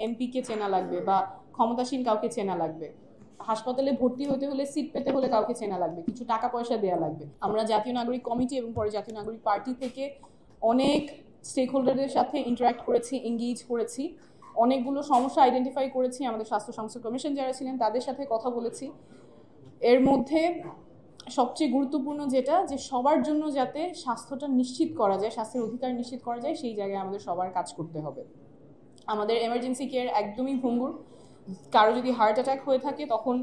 এমপিকে চেনা লাগবে বা ক্ষমতাসীন কাউকে চেনা লাগবে, হাসপাতালে ভর্তি হতে হলে সিট পেতে হলে কাউকে চেনা লাগবে, কিছু টাকা পয়সা দেওয়া লাগবে। আমরা জাতীয় নাগরিক কমিটি এবং পরে জাতীয় নাগরিক পার্টি থেকে অনেক স্টেক হোল্ডারদের সাথে ইন্টারাক্ট করেছি, এঙ্গেজ করেছি, অনেকগুলো সমস্যা আইডেন্টিফাই করেছি। আমাদের স্বাস্থ্য সংস্কার কমিশন যারা ছিলেন তাদের সাথে কথা বলেছি। এর মধ্যে সবচেয়ে গুরুত্বপূর্ণ যেটা, যে সবার জন্য যাতে স্বাস্থ্যটা নিশ্চিত করা যায়, স্বাস্থ্যের অধিকার নিশ্চিত করা যায়, সেই জায়গায় আমাদের সবার কাজ করতে হবে। আমাদের এমার্জেন্সি কেয়ার একদমই ভঙ্গুর। কারো যদি হার্ট অ্যাটাক হয়ে থাকে তখন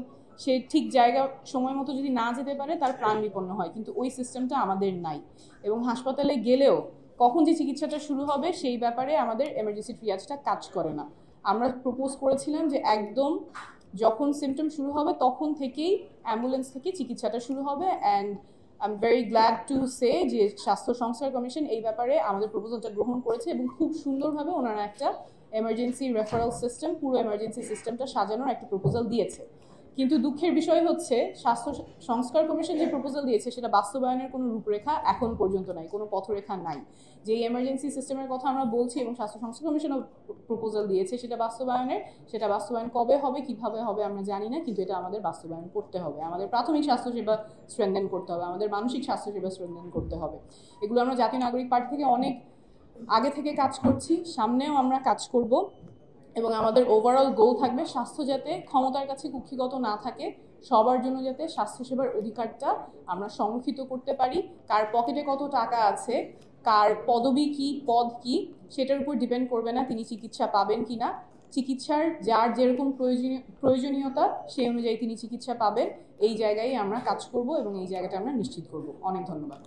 সে ঠিক জায়গা সময় মতো যদি না যেতে পারে তার প্রাণ বিপন্ন হয়, কিন্তু ওই সিস্টেমটা আমাদের নাই। এবং হাসপাতালে গেলেও কখন যে চিকিৎসাটা শুরু হবে সেই ব্যাপারে আমাদের এমার্জেন্সি ট্রিয়াজটা কাজ করে না। আমরা প্রপোজ করেছিলাম যে একদম যখন সিমটম শুরু হবে তখন থেকেই অ্যাম্বুলেন্স থেকে চিকিৎসাটা শুরু হবে। And I am very glad to say যে স্বাস্থ্য সংস্কার কমিশন এই ব্যাপারে আমাদের প্রপোজালটা গ্রহণ করেছে এবং খুব সুন্দরভাবে ওনারা একটা এমার্জেন্সি রেফারেল সিস্টেম, পুরো এমার্জেন্সি সিস্টেমটা সাজানোর একটা প্রপোজাল দিয়েছে। কিন্তু দুঃখের বিষয় হচ্ছে স্বাস্থ্য সংস্কার কমিশন যে প্রপোজাল দিয়েছে সেটা বাস্তবায়নের কোনো রূপরেখা এখন পর্যন্ত নাই, কোনো পথরেখা নাই। যে এমার্জেন্সি সিস্টেমের কথা আমরা বলছি এবং স্বাস্থ্য সংস্কার কমিশনও প্রপোজাল দিয়েছে সেটা বাস্তবায়ন কবে হবে, কিভাবে হবে আমরা জানি না, কিন্তু এটা আমাদের বাস্তবায়ন করতে হবে। আমাদের প্রাথমিক স্বাস্থ্যসেবা স্ট্রেনথেন করতে হবে, আমাদের মানসিক স্বাস্থ্যসেবা স্ট্রেনথেন করতে হবে। এগুলো আমরা জাতীয় নাগরিক পার্টি থেকে অনেক আগে থেকে কাজ করছি, সামনেও আমরা কাজ করব। এবং আমাদের ওভারঅল গোল থাকবে স্বাস্থ্য যাতে ক্ষমতার কাছে কুক্ষিগত না থাকে, সবার জন্য যাতে স্বাস্থ্যসেবার অধিকারটা আমরা সংরক্ষিত করতে পারি। কার পকেটে কত টাকা আছে, কার পদবি কি, পদ কি, সেটার উপর ডিপেন্ড করবে না তিনি চিকিৎসা পাবেন কি না। চিকিৎসার যার যেরকম প্রয়োজনীয়তা সেই অনুযায়ী তিনি চিকিৎসা পাবেন। এই জায়গায় আমরা কাজ করব এবং এই জায়গাটা আমরা নিশ্চিত করব। অনেক ধন্যবাদ।